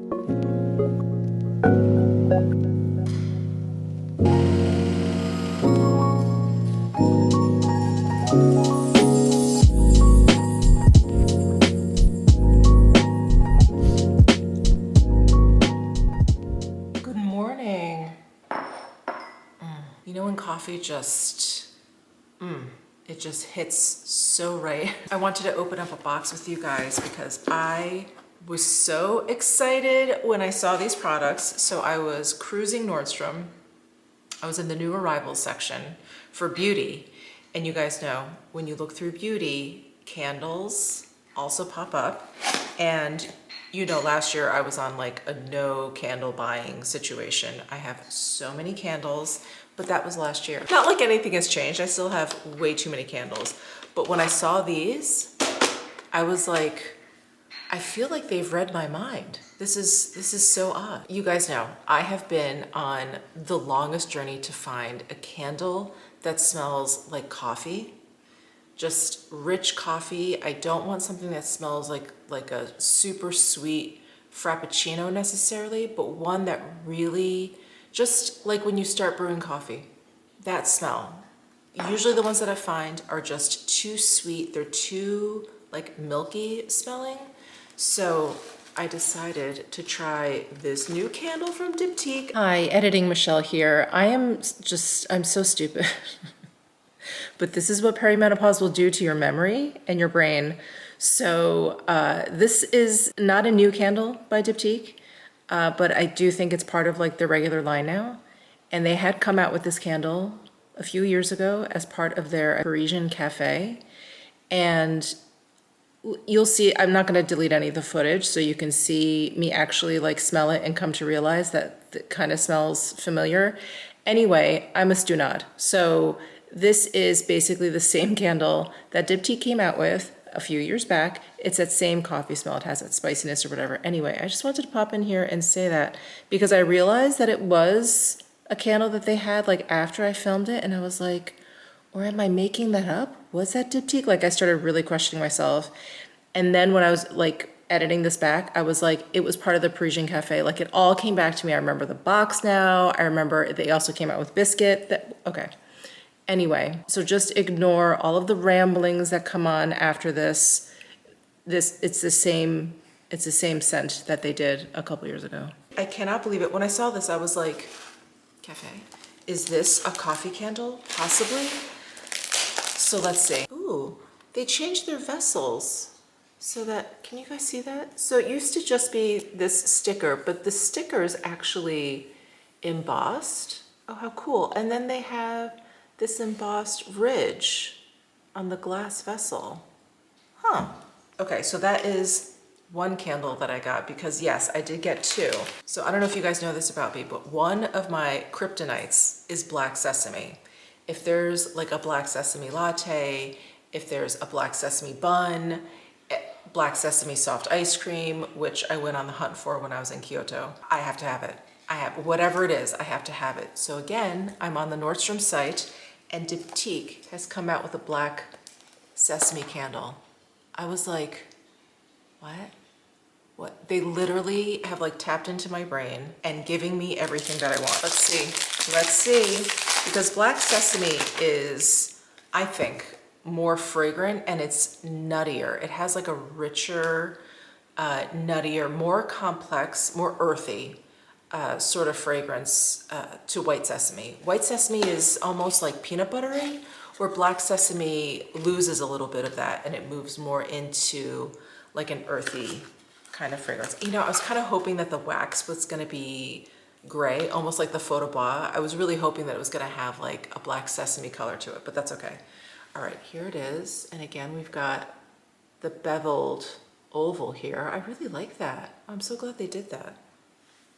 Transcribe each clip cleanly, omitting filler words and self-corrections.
Good morning. You know when coffee just, it just hits so right. I wanted to open up a box with you guys because I was so excited when I saw these products. So I was cruising Nordstrom. I was in the new arrivals section for beauty. And you guys know, when you look through beauty, candles also pop up. And you know, last year I was on like a no candle buying situation. I have so many candles, but that was last year. Not like anything has changed. I still have way too many candles. But when I saw these, I was like, I feel like they've read my mind. This is so odd. You guys know, I have been on the longest journey to find a candle that smells like coffee. Just rich coffee. I don't want something that smells like a super sweet frappuccino necessarily, but one that really, just like when you start brewing coffee, that smell. Usually the ones that I find are just too sweet. They're too like milky smelling. So I decided to try this new candle from Diptyque. Hi, editing Michele here. I'm so stupid. But this is what perimenopause will do to your memory and your brain. So this is not a new candle by Diptyque, but I do think it's part of like the regular line now. And they had come out with this candle a few years ago as part of their Parisian cafe. And you'll see, I'm not going to delete any of the footage so you can see me actually like smell it and come to realize that it kind of smells familiar. Anyway, I'm a stunad. So this is basically the same candle that Diptyque came out with a few years back. It's that same coffee smell. It has that spiciness or whatever. Anyway, I just wanted to pop in here and say that because I realized that it was a candle that they had like after I filmed it, and I was like, or am I making that up? Was that Diptyque? Like I started really questioning myself. And then when I was like editing this back, I was like, it was part of the Parisian cafe. Like it all came back to me. I remember the box now. I remember they also came out with biscuit. Okay. Anyway, so just ignore all of the ramblings that come on after this. It's the same scent that they did a couple years ago. I cannot believe it. When I saw this, I was like, cafe, is this a coffee candle? Possibly. So let's see. Ooh, they changed their vessels so that, can you guys see that? So it used to just be this sticker, but the sticker is actually embossed. Oh, how cool. And then they have this embossed ridge on the glass vessel. Huh. Okay, so that is one candle that I got because yes, I did get two. So I don't know if you guys know this about me, but one of my kryptonites is black sesame. If there's like a black sesame latte, if there's a black sesame bun, black sesame soft ice cream, which I went on the hunt for when I was in Kyoto, I have to have it. I have, whatever it is, I have to have it. So again, I'm on the Nordstrom site and Diptyque has come out with a black sesame candle. I was like, what? They literally have like tapped into my brain and giving me everything that I want. Let's see. Because black sesame is, I think, more fragrant and it's nuttier. It has like a richer, nuttier, more complex, more earthy sort of fragrance to white sesame. White sesame is almost like peanut buttery, where black sesame loses a little bit of that and it moves more into like an earthy kind of fragrance. You know, I was kind of hoping that the wax was gonna be gray, almost like the photo bar. I was really hoping that it was gonna have like a black sesame color to it, but that's okay. All right, here it is. And again, we've got the beveled oval here. I really like that. I'm so glad they did that.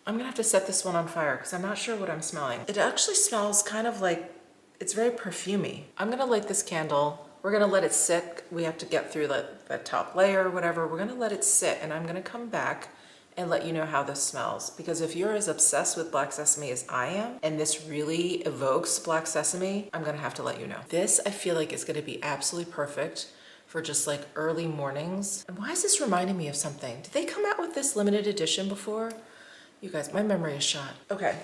I'm gonna have to set this one on fire because I'm not sure what I'm smelling. It actually smells kind of like, it's very perfumey. I'm gonna light this candle. We're gonna let it sit. We have to get through that top layer or whatever. We're gonna let it sit and I'm gonna come back and let you know how this smells. Because if you're as obsessed with black sesame as I am, and this really evokes black sesame, I'm gonna have to let you know. This I feel like is gonna be absolutely perfect for just like early mornings. And why is this reminding me of something? Did they come out with this limited edition before? You guys, my memory is shot. Okay,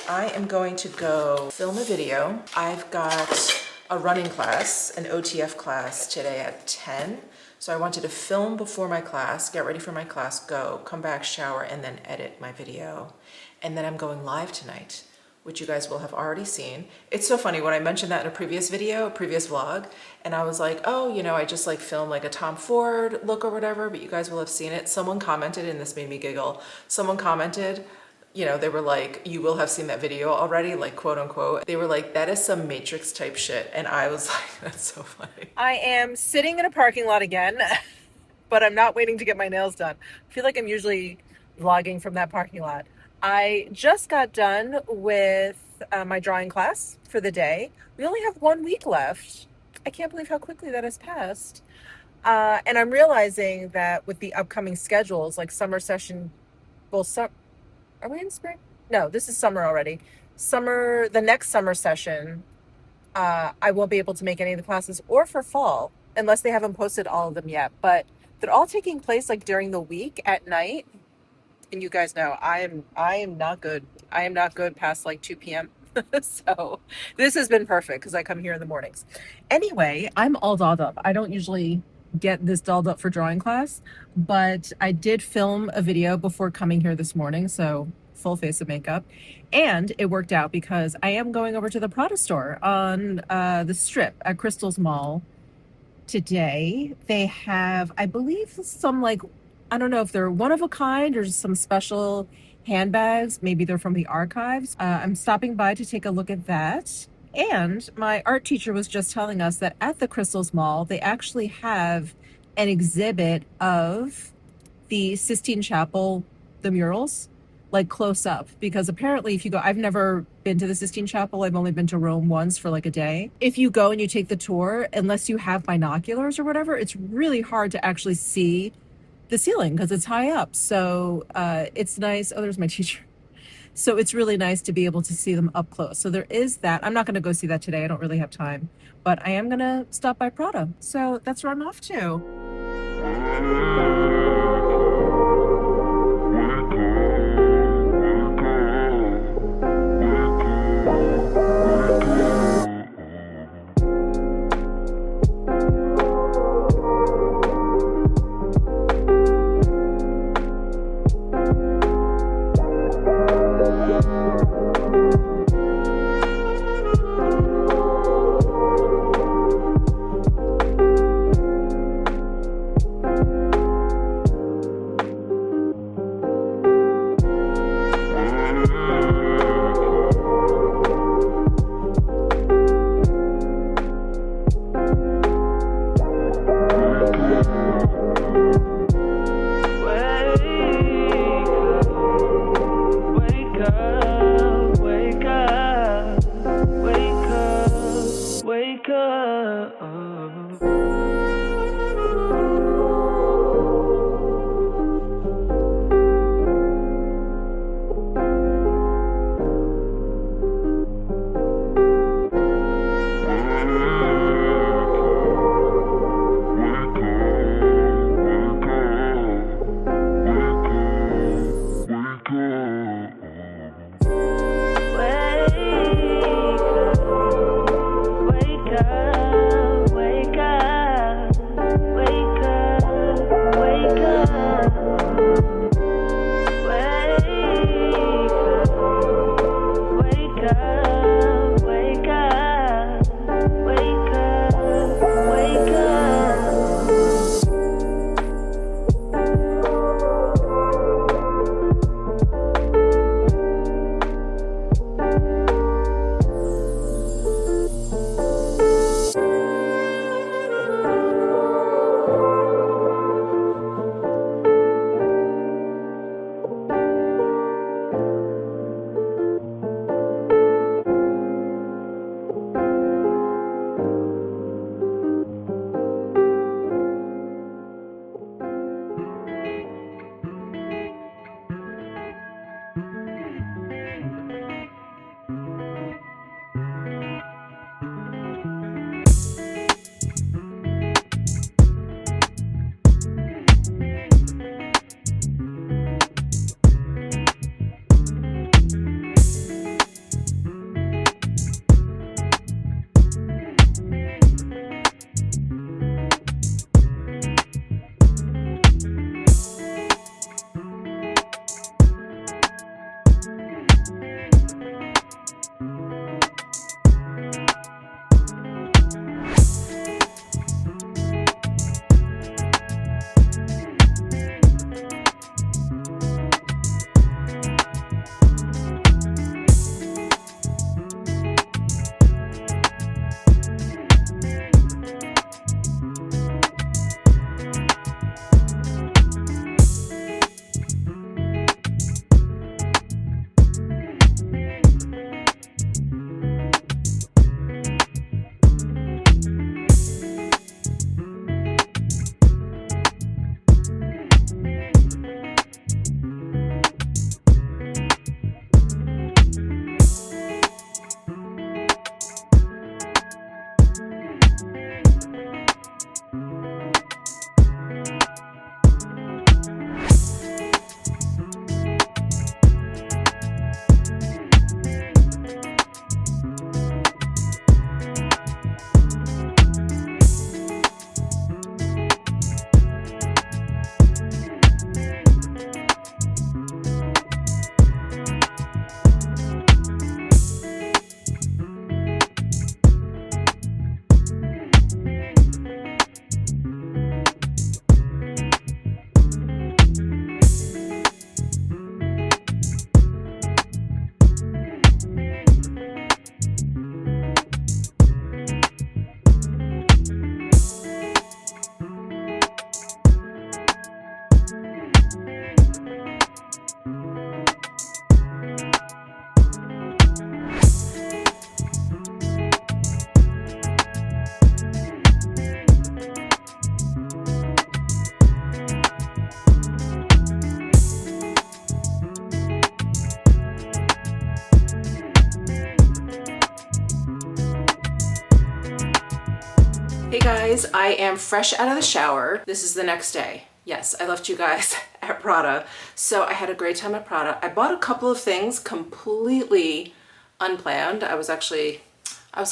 I am going to go film a video. I've got a running class, an OTF class today at 10. So I wanted to film before my class, get ready for my class, go, come back, shower, and then edit my video. And then I'm going live tonight, which you guys will have already seen. It's so funny, when I mentioned that in a previous video, a previous vlog, and I was like, oh, you know, I just like filmed like a Tom Ford look or whatever, but you guys will have seen it. Someone commented, and this made me giggle. Someone commented, you know, they were like, you will have seen that video already, like quote unquote. They were like, that is some Matrix type shit. And I was like, that's so funny. I am sitting in a parking lot again, but I'm not waiting to get my nails done. I feel like I'm usually vlogging from that parking lot. I just got done with my drawing class for the day. We only have 1 week left. I can't believe how quickly that has passed. And I'm realizing that with the upcoming schedules, like summer session, well, are we in spring? No, this is summer already. The next summer session, I won't be able to make any of the classes, or for fall, unless they haven't posted all of them yet. But they're all taking place like during the week at night. And you guys know I am not good. I am not good past like 2 p.m. So this has been perfect because I come here in the mornings. Anyway, I'm all dolled up. I don't usually get this dolled up for drawing class, but I did film a video before coming here this morning, so full face of makeup, and it worked out because I am going over to the Prada store on the strip at Crystal's Mall today. They have, I believe, some like, I don't know if they're one of a kind or some special handbags. Maybe they're from the archives. I'm stopping by to take a look at that. And my art teacher was just telling us that at the Crystals Mall, they actually have an exhibit of the Sistine Chapel, the murals, like close up. Because apparently if you go, I've never been to the Sistine Chapel. I've only been to Rome once for like a day. If you go and you take the tour, unless you have binoculars or whatever, it's really hard to actually see the ceiling because it's high up. So it's nice. Oh, there's my teacher. So it's really nice to be able to see them up close. So there is that. I'm not going to go see that today. I don't really have time, but I am going to stop by Prada. So that's where I'm off to. guys, I am fresh out of the shower. This is the next day. Yes, I left you guys at Prada. So I had a great time at Prada. I bought a couple of things completely unplanned. I was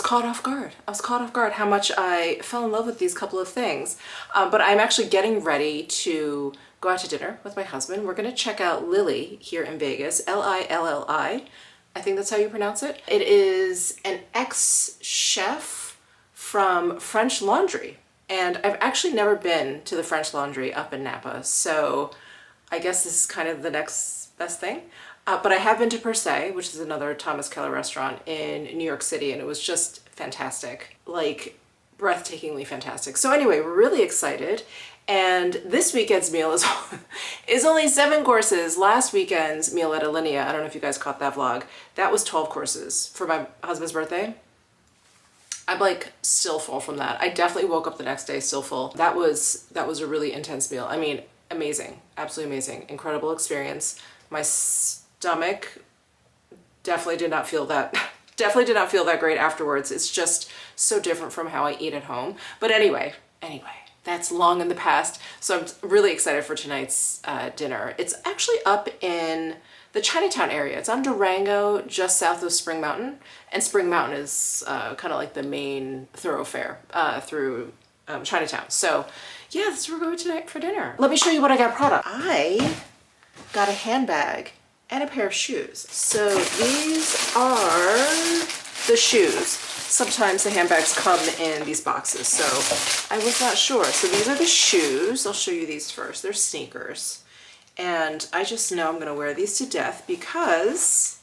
caught off guard. I was caught off guard how much I fell in love with these couple of things. But I'm actually getting ready to go out to dinner with my husband. We're gonna check out Lilly here in Vegas, Lilli. I think that's how you pronounce it. It is an ex-chef from French Laundry. And I've actually never been to the French Laundry up in Napa. So I guess this is kind of the next best thing. But I have been to Per Se, which is another Thomas Keller restaurant in New York City. And it was just fantastic, like breathtakingly fantastic. So anyway, we're really excited. And this weekend's meal is only 7 courses. Last weekend's meal at Alinea, I don't know if you guys caught that vlog, that was 12 courses for my husband's birthday. I'm like still full from that. I definitely woke up the next day still full. That was a really intense meal. I mean, amazing, absolutely amazing, incredible experience. My stomach definitely did not feel that great afterwards. It's just so different from how I eat at home. But anyway, that's long in the past. So I'm really excited for tonight's dinner. It's actually up in the Chinatown area. It's on Durango, just south of Spring Mountain. And Spring Mountain is kind of like the main thoroughfare through Chinatown. So yeah, that's where we're going tonight for dinner. Let me show you what I got at Prada. I got a handbag and a pair of shoes. So these are the shoes. Sometimes the handbags come in these boxes, so I was not sure. So these are the shoes. I'll show you these first. They're sneakers. And I just know I'm gonna wear these to death because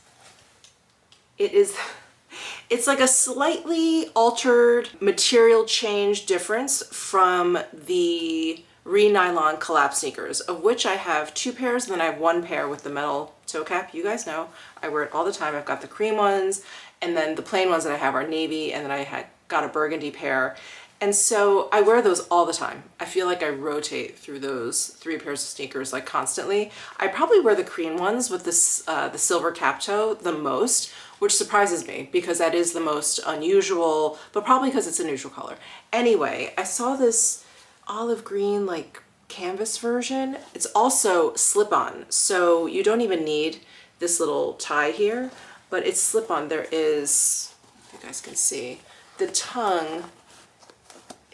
it's like a slightly altered material change difference from the Re-Nylon collapse sneakers, of which I have 2 pairs, and then I have 1 pair with the metal toe cap. You guys know, I wear it all the time. I've got the cream ones, and then the plain ones that I have are navy, and then I got a burgundy pair. And so I wear those all the time. I feel like I rotate through those 3 pairs of sneakers like constantly. I probably wear the cream ones with this the silver cap toe the most, which surprises me because that is the most unusual, but probably because it's a neutral color. Anyway, I saw this olive green like canvas version. It's also slip-on, so you don't even need this little tie here, but it's slip-on. There is, if you guys can see, the tongue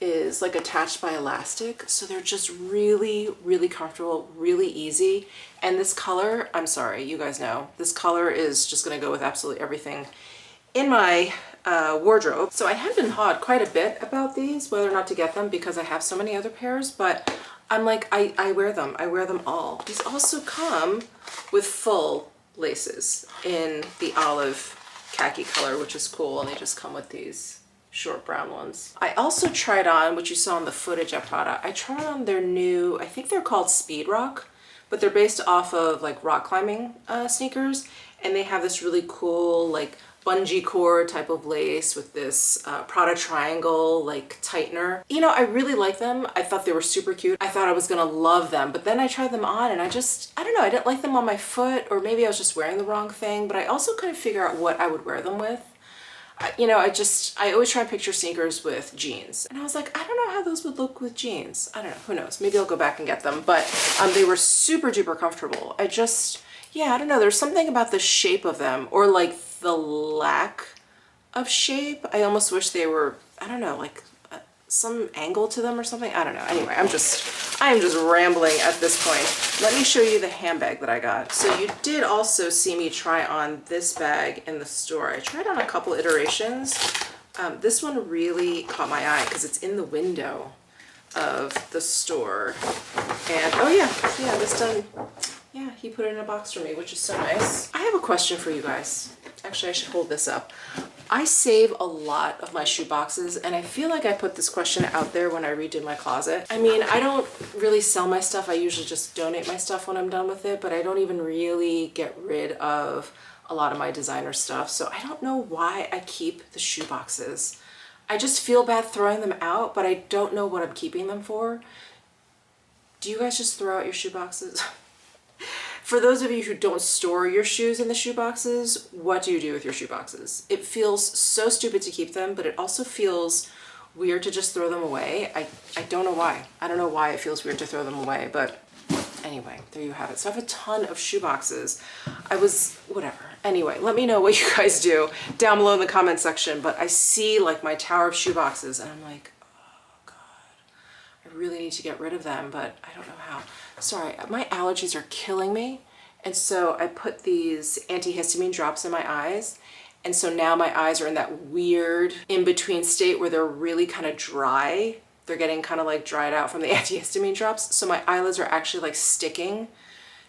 is like attached by elastic, so they're just really, really comfortable, really easy. And this color, I'm sorry, you guys know, this color is just gonna go with absolutely everything in my wardrobe. So I have been hawed quite a bit about these, whether or not to get them, because I have so many other pairs, but I'm like, I wear them. I wear them all. These also come with full laces in the olive khaki color, which is cool, and they just come with these short brown ones. I also tried on, which you saw in the footage at Prada, I tried on their new, I think they're called Speed Rock, but they're based off of like rock climbing sneakers, and they have this really cool like bungee cord type of lace with this Prada triangle like tightener. You know, I really like them. I thought they were super cute. I thought I was gonna love them, but then I tried them on and I don't know, I didn't like them on my foot, or maybe I was just wearing the wrong thing, but I also couldn't figure out what I would wear them with. You know, I always try and picture sneakers with jeans. And I was like, I don't know how those would look with jeans. I don't know, who knows? Maybe I'll go back and get them. But they were super duper comfortable. Yeah, I don't know. There's something about the shape of them, or like the lack of shape. I almost wish they were, I don't know, like some angle to them or something. I don't know. Anyway, I am just rambling at this point. Let me show you the handbag that I got. So you did also see me try on this bag in the store. I tried on a couple iterations. This one really caught my eye because it's in the window of the store. And oh yeah, this done. Yeah, he put it in a box for me, which is so nice. I have a question for you guys. Actually, I should hold this up. I save a lot of my shoe boxes, and I feel like I put this question out there when I redid my closet. I mean, I don't really sell my stuff. I usually just donate my stuff when I'm done with it, but I don't even really get rid of a lot of my designer stuff. So I don't know why I keep the shoe boxes. I just feel bad throwing them out, but I don't know what I'm keeping them for. Do you guys just throw out your shoe boxes? For those of you who don't store your shoes in the shoe boxes, what do you do with your shoe boxes? It feels so stupid to keep them, but it also feels weird to just throw them away. I don't know why. I don't know why it feels weird to throw them away, but anyway, there you have it. So I have a ton of shoe boxes. Whatever. Anyway, let me know what you guys do down below in the comment section, but I see like my tower of shoe boxes and I'm like, oh God, I really need to get rid of them, but I don't know how. Sorry, my allergies are killing me. And so I put these antihistamine drops in my eyes. And so now my eyes are in that weird in-between state where they're really kind of dry. They're getting kind of like dried out from the antihistamine drops. So my eyelids are actually like sticking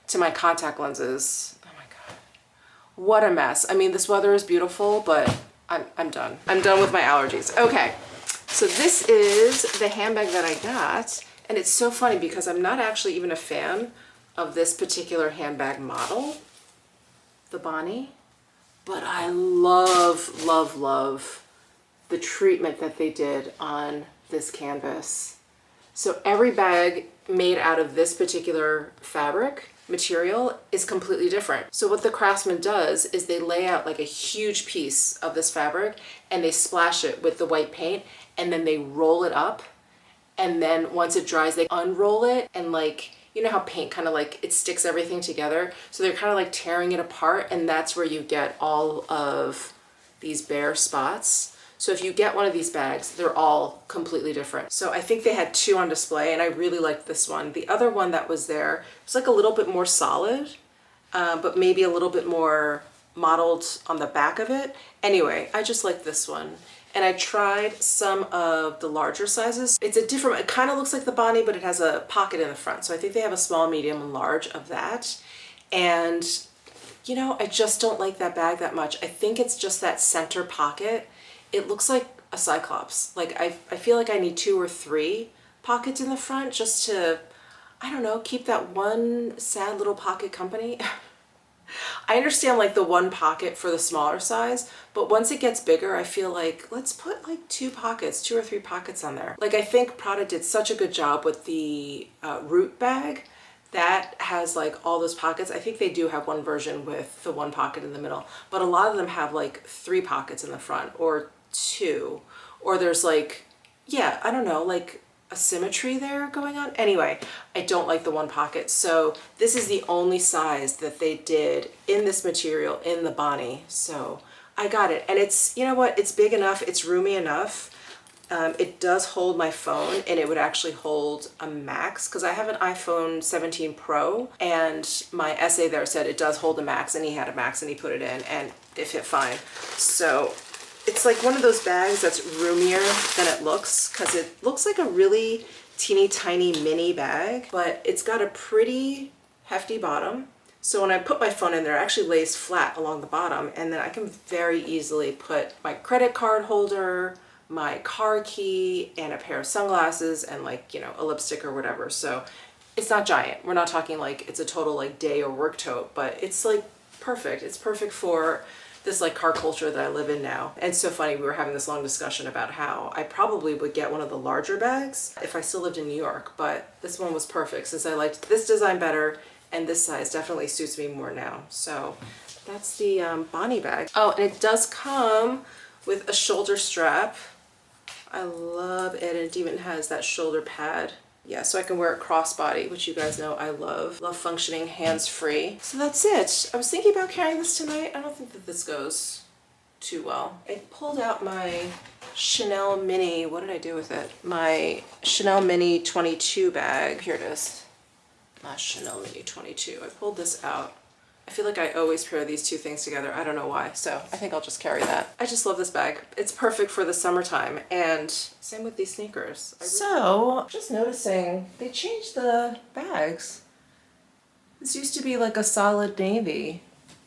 to my contact lenses. Oh my God. What a mess. I mean, this weather is beautiful, but I'm done. I'm done with my allergies. Okay. So this is the handbag that I got. And it's so funny because I'm not actually even a fan of this particular handbag model, the Bonnie, but I love, love, love the treatment that they did on this canvas. So every bag made out of this particular fabric material is completely different. So what the craftsman does is they lay out like a huge piece of this fabric and they splash it with the white paint and then they roll it up. And then once it dries, they unroll it and like, you know how paint kind of like, it sticks everything together. So they're kind of like tearing it apart and that's where you get all of these bare spots. So if you get one of these bags, they're all completely different. So I think they had two on display and I really liked this one. The other one that was there was like a little bit more solid, but maybe a little bit more modeled on the back of it. Anyway, I just like this one. And I tried some of the larger sizes. It's a different, it kind of looks like the Bonnie, but it has a pocket in the front. So I think they have a small, medium, and large of that. And, you know, I just don't like that bag that much. I think it's just that center pocket. It looks like a Cyclops. Like I feel like I need 2 or 3 pockets in the front just to, I don't know, keep that one sad little pocket company. I understand like the one pocket for the smaller size, but once it gets bigger, I feel like let's put like 2 pockets, 2 or 3 pockets on there. Like I think Prada did such a good job with the Root bag that has like all those pockets. I think they do have one version with the 1 pocket in the middle, but a lot of them have like 3 pockets in the front or 2, or there's like, yeah, I don't know, like a symmetry there going on. Anyway, I don't like the 1 pocket. So this is the only size that they did in this material in the Bonnie. So I got it. And it's, you know what, it's big enough, it's roomy enough. It does hold my phone and it would actually hold a Max because I have an iPhone 17 Pro and my essay there said it does hold a Max and he had a Max and he put it in and it fit fine. So it's like one of those bags that's roomier than it looks because it looks like a really teeny tiny mini bag, but it's got a pretty hefty bottom. So when I put my phone in there, it actually lays flat along the bottom and then I can very easily put my credit card holder, my car key, and a pair of sunglasses and like, you know, a lipstick or whatever. So it's not giant. We're not talking like it's a total like day or work tote, but it's like perfect. It's perfect for this like car culture that I live in now. And it's so funny, we were having this long discussion about how I probably would get one of the larger bags if I still lived in New York, but this one was perfect since I liked this design better and this size definitely suits me more now. So that's the Bonnie bag. Oh, and it does come with a shoulder strap. I love it, and it even has that shoulder pad. Yeah, so I can wear it crossbody, which you guys know I love. Love functioning hands-free. So that's it. I was thinking about carrying this tonight. I don't think that this goes too well. I pulled out my Chanel Mini, what did I do with it? My Chanel Mini 22 bag. Here it is. My Chanel Mini 22. I pulled this out. I feel like I always pair these two things together. I don't know why. So I think I'll just carry that. I just love this bag. It's perfect for the summertime. And same with these sneakers. So just noticing they changed the bags. This used to be like a solid navy.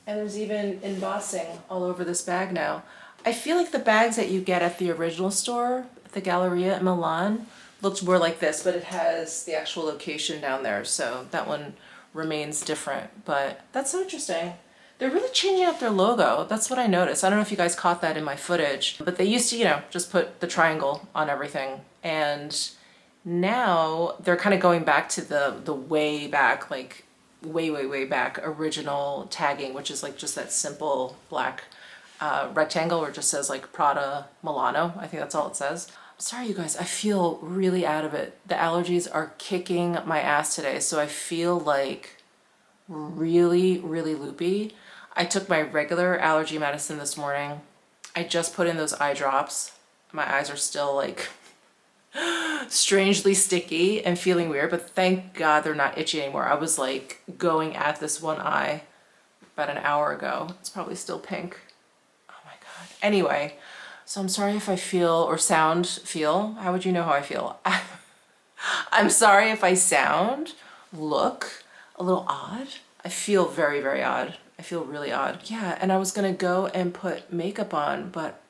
And there's even embossing all over this bag now. I feel like the bags that you get at the original store, at the Galleria in Milan, looked more like this, but it has the actual location down there. So that one remains different, but that's so interesting. They're really changing up their logo. That's what I noticed. I don't know if you guys caught that in my footage, but they used to, you know, just put the triangle on everything. And now they're kind of going back to the way back, like way back original tagging, which is like just that simple black rectangle where it just says like Prada Milano. I think that's all it says. sorry you guys, I feel really out of it. The allergies are kicking my ass today, so I feel like really, really loopy. I took my regular allergy medicine this morning. I just put in those eye drops. My eyes are still like strangely sticky and feeling weird, but thank God they're not itchy anymore. I was like going at this one eye about an hour ago. It's probably still pink. Oh my God. Anyway, so I'm sorry if I feel or feel. How would you know how I feel? I'm sorry if I look a little odd. I feel very, very odd. I feel really odd. Yeah, and I was gonna go and put makeup on, but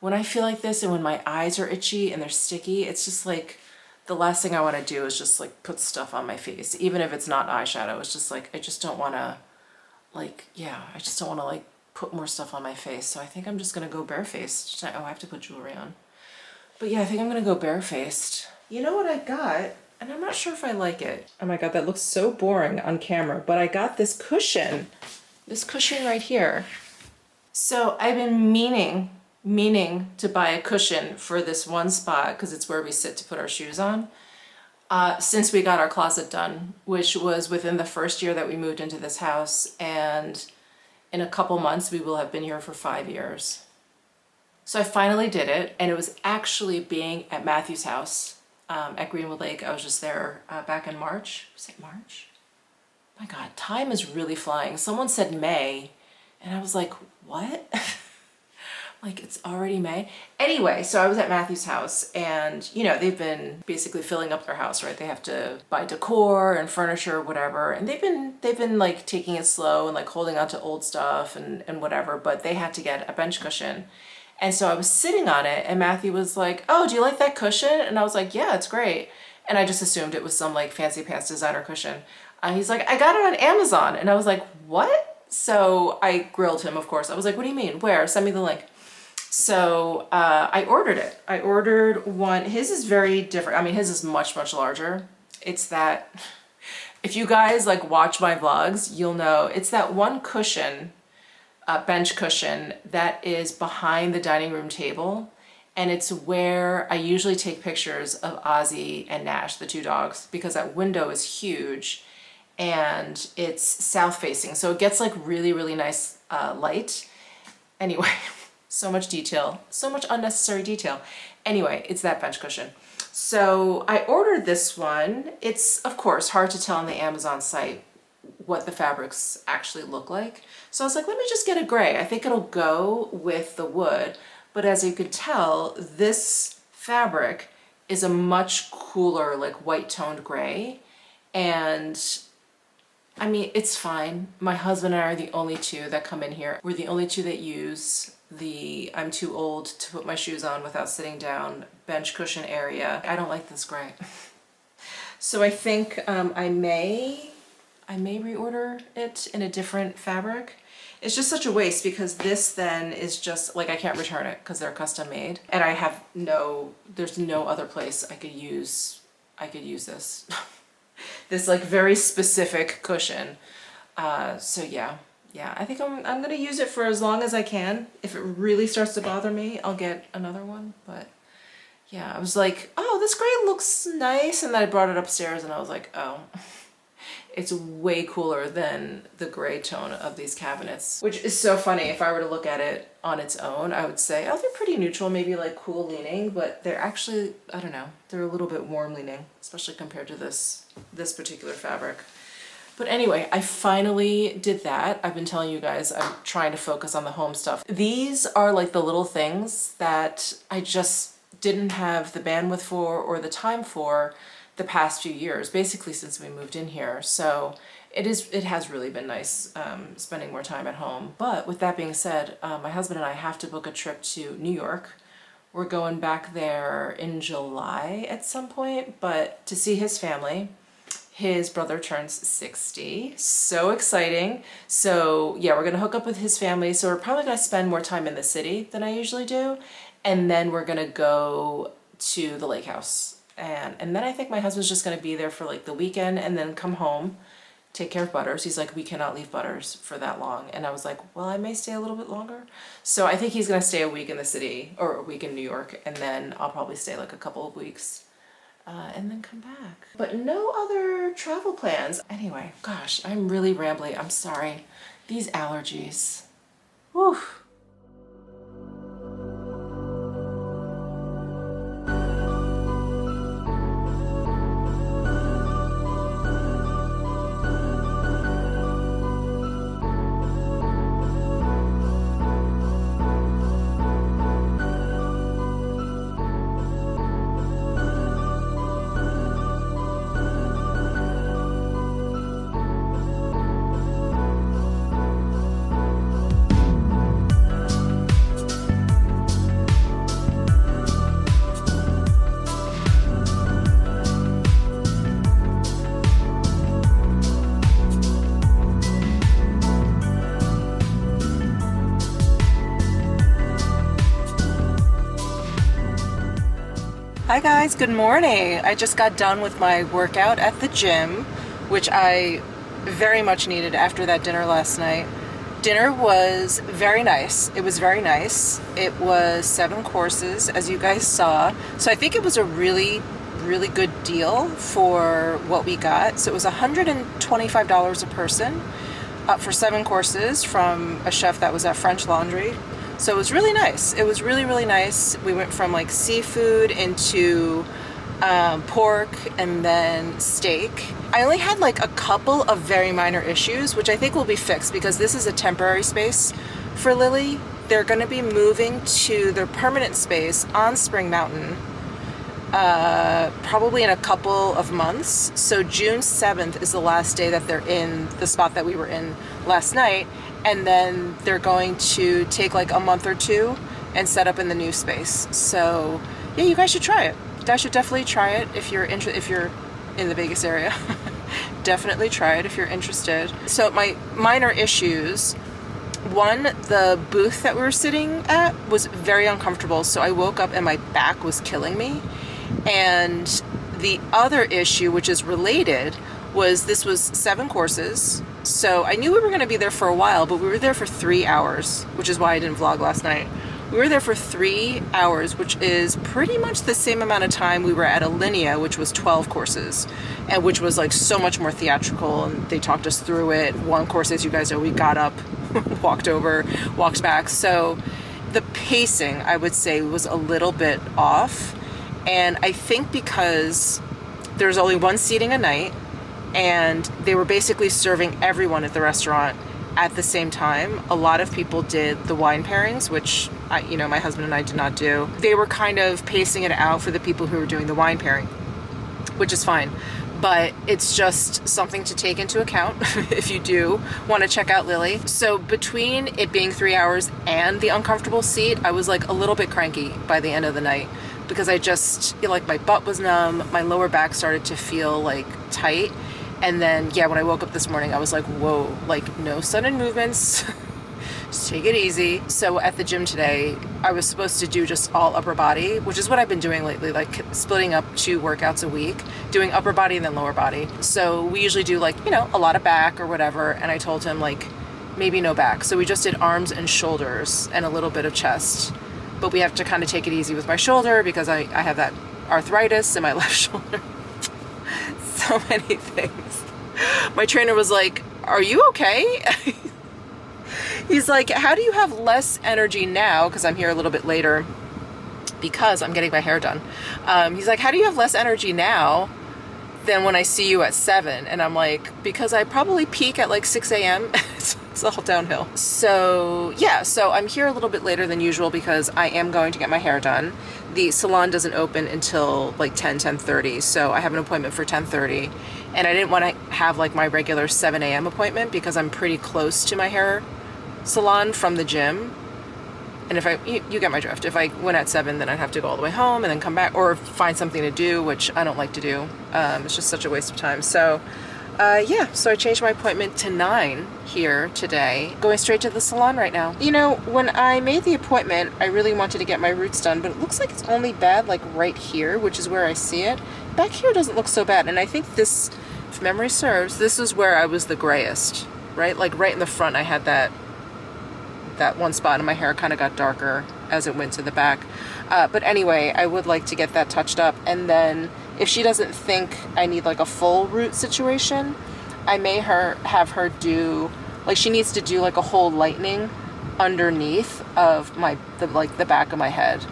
when I feel like this and when my eyes are itchy and they're sticky, it's just like the last thing I want to do is just like put stuff on my face, even if it's not eyeshadow. It's just like I just don't want to I just don't want to like put more stuff on my face. So I think I'm just gonna go barefaced. Oh, I have to put jewelry on. But yeah, I think I'm gonna go barefaced. You know what I got? And I'm not sure if I like it. Oh my God, that looks so boring on camera, but I got this cushion right here. So I've been meaning to buy a cushion for this one spot because it's where we sit to put our shoes on since we got our closet done, which was within the first year that we moved into this house, and in a couple months we will have been here for 5 years. So I finally did it, and it was actually being at Matthew's house at Greenwood Lake. I was just there back in March. Was it March? My God, time is really flying. Someone said May, and I was like, what? Like, it's already May. Anyway, so I was at Matthew's house, and you know, they've been basically filling up their house, right? They have to buy decor and furniture, whatever, and they've been like taking it slow and like holding on to old stuff and whatever, but they had to get a bench cushion. And so I was sitting on it, and Matthew was like, oh, do you like that cushion? And I was like, yeah, it's great. And I just assumed it was some like fancy pants designer cushion. He's like, I got it on Amazon. And I was like, what? So I grilled him, of course. I was like, what do you mean? Where? Send me the link. So I ordered it. I ordered one. His is very different. I mean, his is much, much larger. It's that, if you guys like watch my vlogs, you'll know it's that one cushion, bench cushion that is behind the dining room table. And it's where I usually take pictures of Ozzy and Nash, the two dogs, because that window is huge and it's south facing. So it gets like really, really nice light. Anyway, so much detail, so much unnecessary detail. Anyway, it's that bench cushion. So I ordered this one. It's, of course, hard to tell on the Amazon site what the fabrics actually look like. So I was like, let me just get a gray. I think it'll go with the wood. But as you can tell, this fabric is a much cooler, like white toned gray. And I mean, it's fine. My husband and I are the only two that come in here. We're the only two that use the I'm too old to put my shoes on without sitting down bench cushion area. I don't like this gray. So I think I may reorder it in a different fabric. It's just such a waste because this then is just like, I can't return it because they're custom made, and I have there's no other place I could use this. This like very specific cushion. So yeah, I think I'm gonna use it for as long as I can. If it really starts to bother me, I'll get another one. But yeah, I was like, oh, this gray looks nice, and then I brought it upstairs and I was like, oh, it's way cooler than the gray tone of these cabinets, which is so funny. If I were to look at it on its own, I would say, oh, they're pretty neutral, maybe like cool leaning, but they're actually, I don't know, they're a little bit warm leaning, especially compared to this particular fabric. But anyway, I finally did that. I've been telling you guys, I'm trying to focus on the home stuff. These are like the little things that I just didn't have the bandwidth for or the time for the past few years, basically since we moved in here. So it has really been nice spending more time at home. But with that being said, my husband and I have to book a trip to New York. We're going back there in July at some point, but to see his family. His brother turns 60, so exciting. So yeah, we're gonna hook up with his family. So we're probably gonna spend more time in the city than I usually do. And then we're gonna go to the lake house. And then I think my husband's just gonna be there for like the weekend and then come home take care of Butters. He's like, we cannot leave Butters for that long. And I was like, well, I may stay a little bit longer. So I think he's gonna stay a week in the city, or a week in New York, and then I'll probably stay like a couple of weeks and then come back. But no other travel plans. Anyway, gosh, I'm really rambly. I'm sorry. These allergies. Whew. Hi guys, good morning. I just got done with my workout at the gym, which I very much needed after that dinner last night. Dinner was very nice. It was very nice. It was 7 courses, as you guys saw. So I think it was a really good deal for what we got. So it was $125 a person for 7 courses from a chef that was at French Laundry. So it was really nice. It was really nice. We went from like seafood into pork and then steak. I only had like a couple of very minor issues, which I think will be fixed because this is a temporary space for Lily. They're going to be moving to their permanent space on Spring Mountain probably in a couple of months. So June 7th is the last day that they're in the spot that we were in last night. And then they're going to take like a month or 2 and set up in the new space. So yeah, you guys should try it. You guys should definitely try it if you're in the Vegas area. Definitely try it if you're interested. So my minor issues. One, the booth that we were sitting at was very uncomfortable. So I woke up and my back was killing me. And the other issue, which is related, was this was 7 courses. So I knew we were going to be there for a while, but we were there for 3 hours, which is why I didn't vlog last night. We were there for 3 hours, which is pretty much the same amount of time we were at Alinea, which was 12 courses, and which was like so much more theatrical, and they talked us through it. One course, as you guys know, we got up, walked over, walked back. So the pacing, I would say, was a little bit off. And I think because there's only 1 seating a night, and they were basically serving everyone at the restaurant at the same time. A lot of people did the wine pairings, which my husband and I did not do. They were kind of pacing it out for the people who were doing the wine pairing, which is fine. But it's just something to take into account if you do want to check out Lily. So between it being 3 hours and the uncomfortable seat, I was like a little bit cranky by the end of the night because I just feel like my butt was numb, my lower back started to feel like tight. And then, yeah, when I woke up this morning, I was like, whoa, like no sudden movements, just take it easy. So at the gym today, I was supposed to do just all upper body, which is what I've been doing lately, like splitting up 2 workouts a week, doing upper body and then lower body. So we usually do like, a lot of back or whatever. And I told him like, maybe no back. So we just did arms and shoulders and a little bit of chest. But we have to kind of take it easy with my shoulder because I have that arthritis in my left shoulder. So many things. My trainer was like, are you okay? He's like, how do you have less energy now? Because I'm here a little bit later because I'm getting my hair done. He's like, how do you have less energy now than when I see you at 7? And I'm like, because I probably peak at like 6 a.m. It's all downhill. So yeah, so I'm here a little bit later than usual because I am going to get my hair done. The salon doesn't open until like 10:30, so I have an appointment for 10:30, and I didn't want to have like my regular 7 a.m. appointment because I'm pretty close to my hair salon from the gym. And if you get my drift. If I went at 7, then I'd have to go all the way home and then come back or find something to do, which I don't like to do. It's just such a waste of time. So yeah, so I changed my appointment to 9 here today, going straight to the salon right now. When I made the appointment, I really wanted to get my roots done, but it looks like it's only bad like right here, which is where I see it. Back here doesn't look so bad, and I think this if memory serves, this is where I was the grayest, right? Like right in the front, I had that one spot, and my hair kind of got darker as it went to the back. But anyway, I would like to get that touched up. And then if she doesn't think I need like a full root situation, I may have her do, like she needs to do like a whole lightening underneath of the back of my head.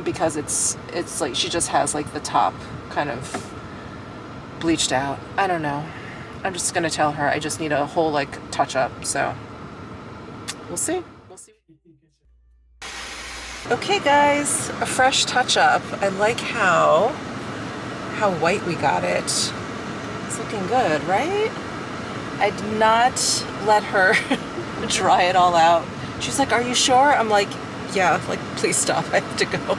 Because it's like she just has like the top kind of bleached out. I don't know. I'm just gonna tell her I just need a whole like touch up. So we'll see. Okay guys, a fresh touch up. I like how white we got it. It's looking good, right? I did not let her dry it all out. She's like, are you sure? I'm like, yeah, like please stop, I have to go.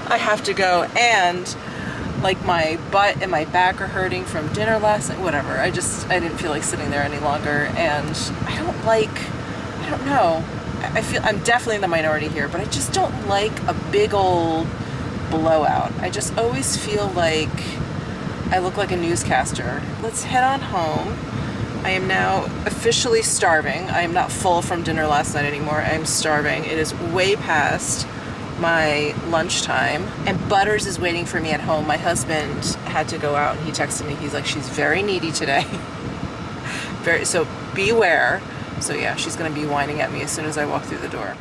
I have to go. And like my butt and my back are hurting from dinner last night, whatever. I didn't feel like sitting there any longer. And I don't know. I feel I'm definitely in the minority here, but I just don't like a big old blowout. I just always feel like I look like a newscaster. Let's head on home. I am now officially starving. I am not full from dinner last night anymore. I am starving. It is way past my lunchtime, and Butters is waiting for me at home. My husband had to go out, and he texted me. He's like, she's very needy today. So beware. So yeah, she's gonna be whining at me as soon as I walk through the door.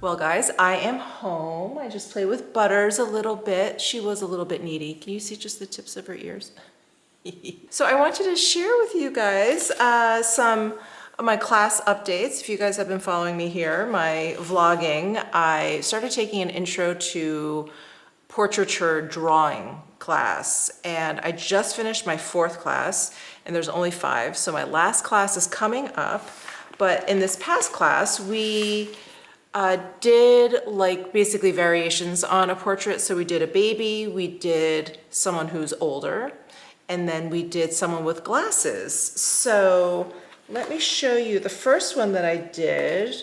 Well guys, I am home. I just played with Butters a little bit. She was a little bit needy. Can you see just the tips of her ears? So I wanted to share with you guys some of my class updates. If you guys have been following me here, my vlogging, I started taking an intro to portraiture drawing class, and I just finished my 4th class, and there's only 5. So my last class is coming up, but in this past class, we did like basically variations on a portrait. So we did a baby, we did someone who's older, and then we did someone with glasses. So let me show you. The first one that I did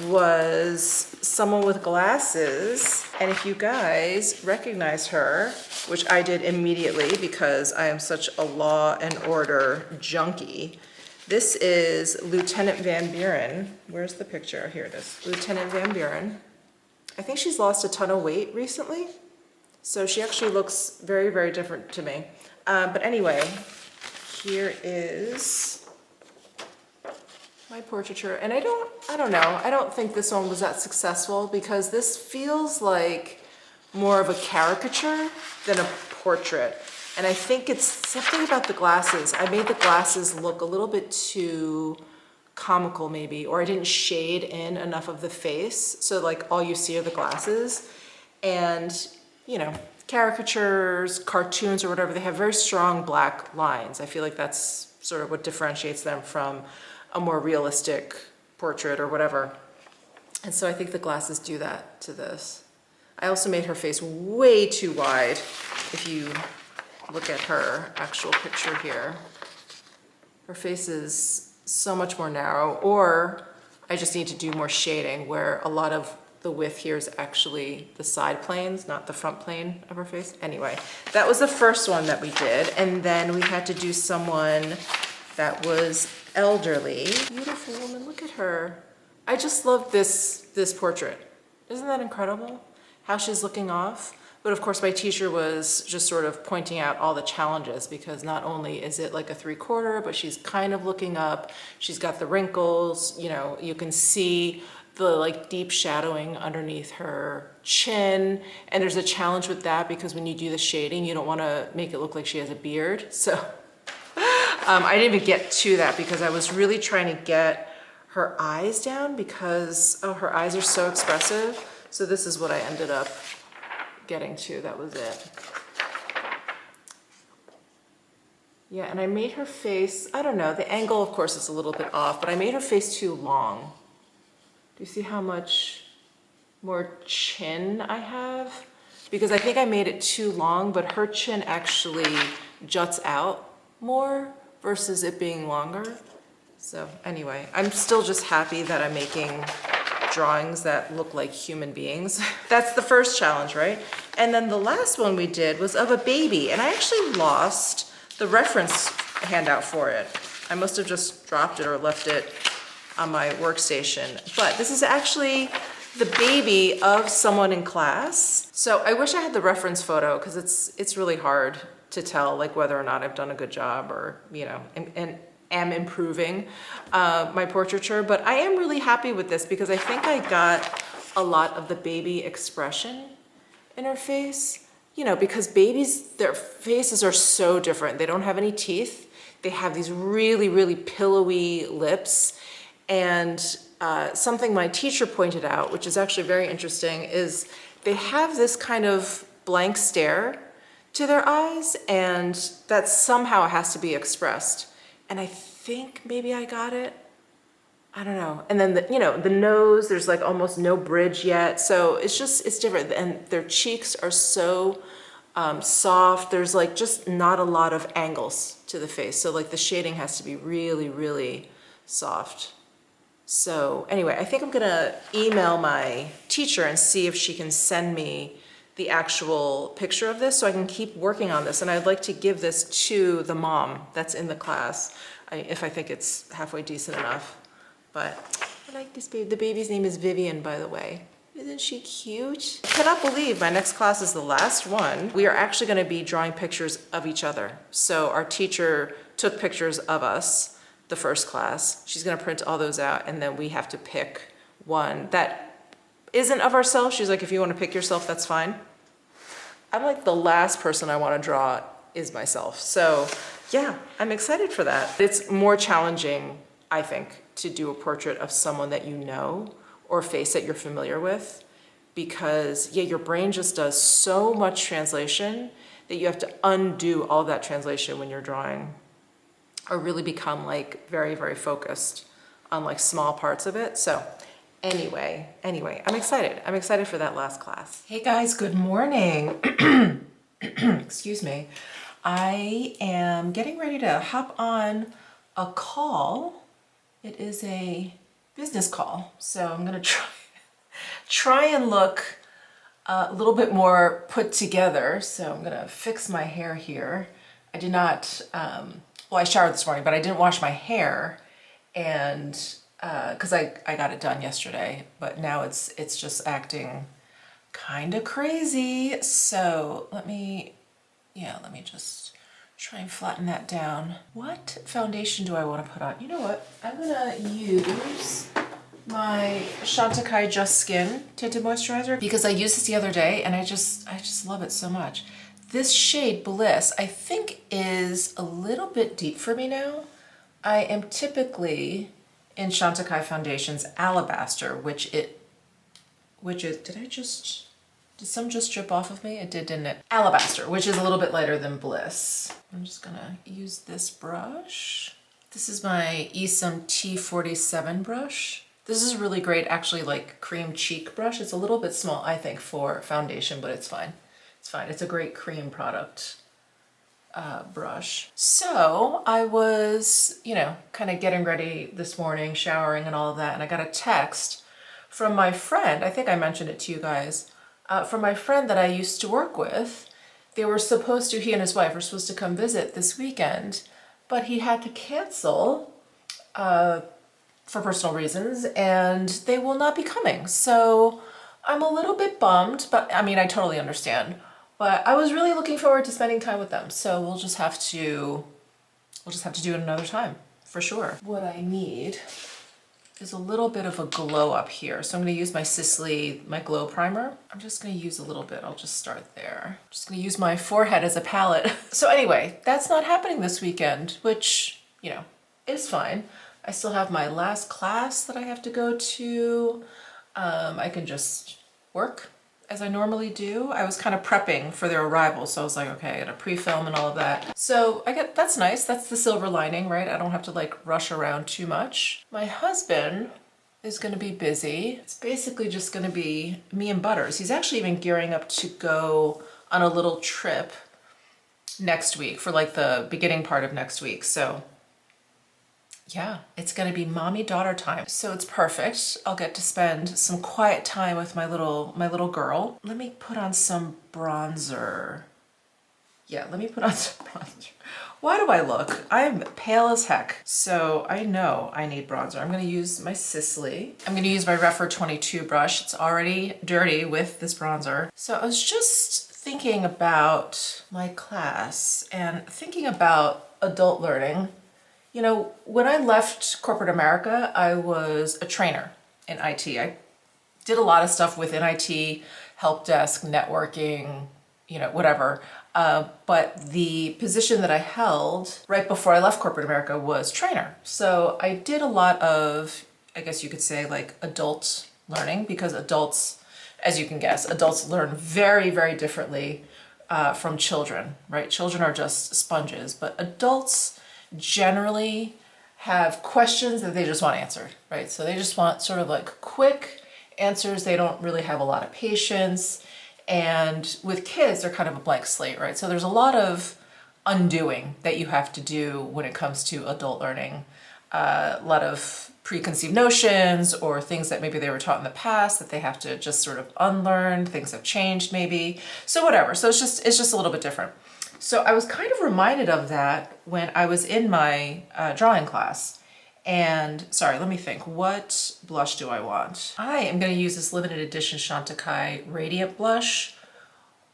was someone with glasses. And if you guys recognize her, which I did immediately because I am such a law and order junkie, this is Lieutenant Van Buren. Where's the picture? Here it is. Lieutenant Van Buren. I think she's lost a ton of weight recently. So she actually looks very, very different to me. But anyway, here is my portraiture. And I don't know. I don't think this one was that successful because this feels like more of a caricature than a portrait. And I think it's something about the glasses. I made the glasses look a little bit too comical maybe, or I didn't shade in enough of the face. So like all you see are the glasses. And you know, caricatures, cartoons or whatever, they have very strong black lines. I feel like that's sort of what differentiates them from a more realistic portrait or whatever. And so I think the glasses do that to this. I also made her face way too wide. If you look at her actual picture here, her face is so much more narrow, or I just need to do more shading where a lot of the width here is actually the side planes, not the front plane of her face. Anyway, that was the first one that we did. And then we had to do someone that was elderly. Beautiful woman, look at her. I just love this portrait. Isn't that incredible? How she's looking off. But of course my teacher was just sort of pointing out all the challenges, because not only is it like a 3/4, but she's kind of looking up. She's got the wrinkles, you know, you can see the like deep shadowing underneath her chin. And there's a challenge with that because when you do the shading, you don't want to make it look like she has a beard. So I didn't even get to that because I was really trying to get her eyes down because, oh, her eyes are so expressive. So this is what I ended up getting to. That was it. Yeah, and I made her face, I don't know, the angle of course is a little bit off, but I made her face too long. Do you see how much more chin I have? Because I think I made it too long, but her chin actually juts out more versus it being longer. So anyway, I'm still just happy that I'm making drawings that look like human beings. That's the first challenge, right? And then the last one we did was of a baby, and I actually lost the reference handout for it. I must have just dropped it or left it on my workstation. But this is actually the baby of someone in class. So I wish I had the reference photo because it's really hard to tell like whether or not I've done a good job or, you know, and am improving my portraiture. But I am really happy with this because I think I got a lot of the baby expression in her face. You know, because babies, their faces are so different. They don't have any teeth. They have these really, really pillowy lips. And something my teacher pointed out, which is actually very interesting, is they have this kind of blank stare to their eyes, and that somehow has to be expressed. And I think maybe I got it. I don't know. And then, you know, the nose, there's like almost no bridge yet. So it's just, it's different. And their cheeks are so soft. There's like just not a lot of angles to the face. So like the shading has to be really, really soft. So anyway, I think I'm gonna email my teacher and see if she can send me the actual picture of this so I can keep working on this. And I'd like to give this to the mom that's in the class, if I think it's halfway decent enough. But I like this baby. The baby's name is Vivian, by the way. Isn't she cute? I cannot believe my next class is the last one. We are actually gonna be drawing pictures of each other. So our teacher took pictures of us, the first class. She's gonna print all those out, and then we have to pick one that isn't of ourselves. She's like, if you wanna pick yourself, that's fine. I'm like, the last person I wanna draw is myself. So yeah, I'm excited for that. It's more challenging, I think, to do a portrait of someone that you know or a face that you're familiar with, because yeah, your brain just does so much translation that you have to undo all that translation when you're drawing, or really become like very, very focused on like small parts of it. So anyway, I'm excited. I'm excited for that last class. Hey guys, good morning. Excuse me. I am getting ready to hop on a call. It is a business call, so I'm gonna try and look a little bit more put together. So I'm gonna fix my hair here. I did not, well, I showered this morning, but I didn't wash my hair, and because I got it done yesterday, but now it's just acting kind of crazy. So let me just try and flatten that down. What foundation do I want to put on? You know what? I'm gonna use my Chantecaille Just Skin Tinted Moisturizer because I used this the other day and I just love it so much. This shade Bliss, I think, is a little bit deep for me now. I am typically in Chantecaille foundations Alabaster, which is, did some just drip off of me? It did, didn't it? Alabaster, which is a little bit lighter than Bliss. I'm just gonna use this brush. This is my Esom T47 brush. This is really great, actually, like cream cheek brush. It's a little bit small, I think, for foundation, but it's fine. It's fine. It's a great cream product brush. So I was, you know, kind of getting ready this morning, showering and all of that, and I got a text from my friend. I think I mentioned it to you guys. From my friend that I used to work with. They were supposed to, he and his wife were supposed to come visit this weekend, but he had to cancel for personal reasons, and they will not be coming. So I'm a little bit bummed, but I mean, I totally understand. But I was really looking forward to spending time with them. So we'll just have to do it another time, for sure. What I need is a little bit of a glow up here. So I'm gonna use my Sisley, my glow primer. I'm just gonna use a little bit. I'll just start there. I'm just gonna use my forehead as a palette. So anyway, that's not happening this weekend, which, you know, is fine. I still have my last class that I have to go to. I can just work as I normally do. I was kind of prepping for their arrival, so I was like, okay, I gotta pre-film and all of that. So that's nice. That's the silver lining, right? I don't have to like rush around too much. My husband is gonna be busy. It's basically just gonna be me and Butters. He's actually even gearing up to go on a little trip next week for like the beginning part of next week. So yeah, it's gonna be mommy-daughter time. So it's perfect. I'll get to spend some quiet time with my little girl. Let me put on some bronzer. Yeah, let me put on some bronzer. Why do I look? I'm pale as heck. So I know I need bronzer. I'm gonna use my Sicily. I'm gonna use my Rephr 22 brush. It's already dirty with this bronzer. So I was just thinking about my class and thinking about adult learning. You know, when I left corporate America, I was a trainer in IT. I did a lot of stuff within IT, help desk, networking, you know, whatever. But the position that I held right before I left corporate America was trainer. So I did a lot of, I guess you could say, like adult learning, because adults, as you can guess, adults learn very, very differently from children, right? Children are just sponges, but adults generally have questions that they just want answered, right? So they just want sort of like quick answers. They don't really have a lot of patience. And with kids, they're kind of a blank slate, right? So there's a lot of undoing that you have to do when it comes to adult learning. A lot of preconceived notions or things that maybe they were taught in the past that they have to just sort of unlearn. Things have changed maybe. So whatever. So it's just a little bit different. So I was kind of reminded of that when I was in my drawing class. And sorry, let me think. What blush do I want? I am going to use this limited edition Chantecaille Radiant blush.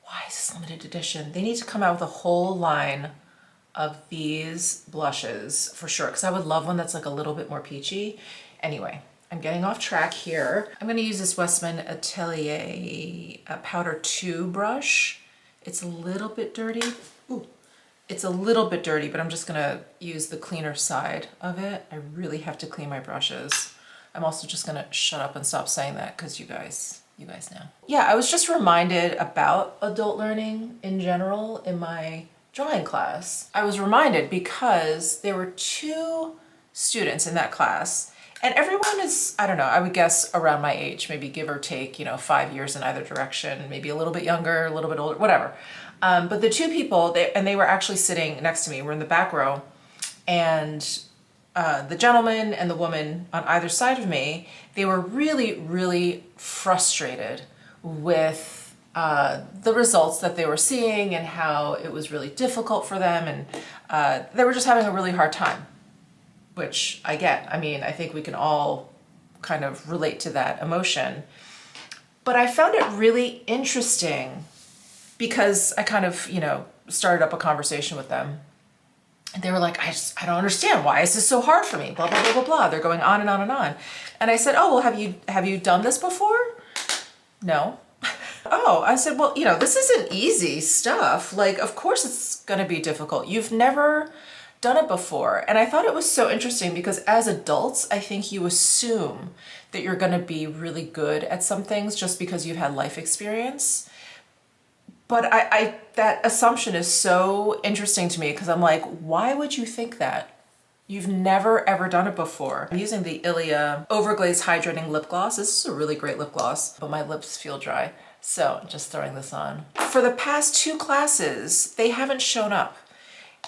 Why is this limited edition? They need to come out with a whole line of these blushes for sure, because I would love one that's like a little bit more peachy. Anyway, I'm getting off track here. I'm going to use this Westman Atelier Powder 2 brush. It's a little bit dirty. Ooh. It's a little bit dirty, but I'm just gonna use the cleaner side of it. I really have to clean my brushes. I'm also just gonna shut up and stop saying that because you guys know. Yeah, I was just reminded about adult learning in general in my drawing class. I was reminded because there were 2 students in that class, and everyone is, I don't know, I would guess around my age, maybe give or take, 5 years in either direction, maybe a little bit younger, a little bit older, whatever. But the 2 people, they were actually sitting next to me. We're in the back row, and the gentleman and the woman on either side of me, they were really, really frustrated with the results that they were seeing and how it was really difficult for them, and they were just having a really hard time, which I get. I mean, I think we can all kind of relate to that emotion. But I found it really interesting because I kind of, started up a conversation with them. And they were like, I don't understand. Why is this so hard for me? Blah, blah, blah, blah, blah. They're going on and on and on. And I said, oh, well, have you done this before? No. Oh, I said, well, this isn't easy stuff. Like, of course it's going to be difficult. You've never done it before. And I thought it was so interesting because as adults, I think you assume that you're going to be really good at some things just because you've had life experience. But that assumption is so interesting to me because I'm like, why would you think that? You've never ever done it before. I'm using the Ilia Overglaze Hydrating Lip Gloss. This is a really great lip gloss, but my lips feel dry. So I'm just throwing this on. For the past 2 classes, they haven't shown up.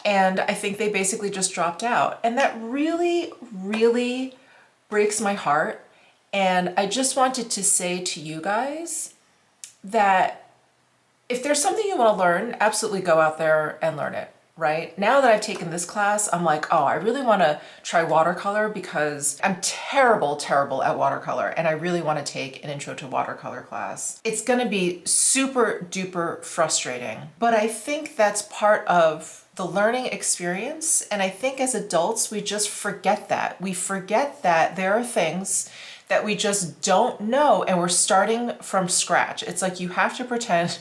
And I think they basically just dropped out. And that really, really breaks my heart. And I just wanted to say to you guys that if there's something you want to learn, absolutely go out there and learn it, right? Now that I've taken this class, I'm like, oh, I really want to try watercolor because I'm terrible, terrible at watercolor. And I really want to take an intro to watercolor class. It's going to be super duper frustrating, but I think that's part of the learning experience. And I think as adults, we just forget that. We forget that there are things that we just don't know and we're starting from scratch. It's like you have to pretend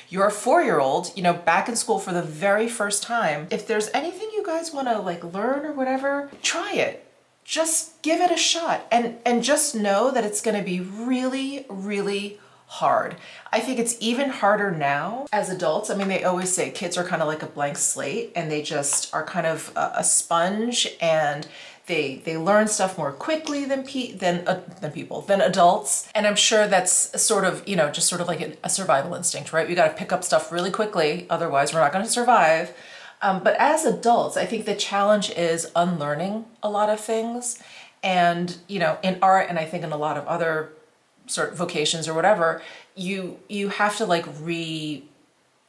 you're a 4-year-old, back in school for the very first time. If there's anything you guys want to learn or whatever, try it. Just give it a shot and just know that it's going to be really, really hard. I think it's even harder now as adults. I mean, they always say kids are kind of like a blank slate and they just are kind of a sponge, and they learn stuff more quickly than adults. And I'm sure that's sort of, you know, just sort of like a survival instinct, right? We got to pick up stuff really quickly, otherwise we're not going to survive. But as adults, I think the challenge is unlearning a lot of things. And, you know, in art, and I think in a lot of other sort of vocations or whatever, you have to like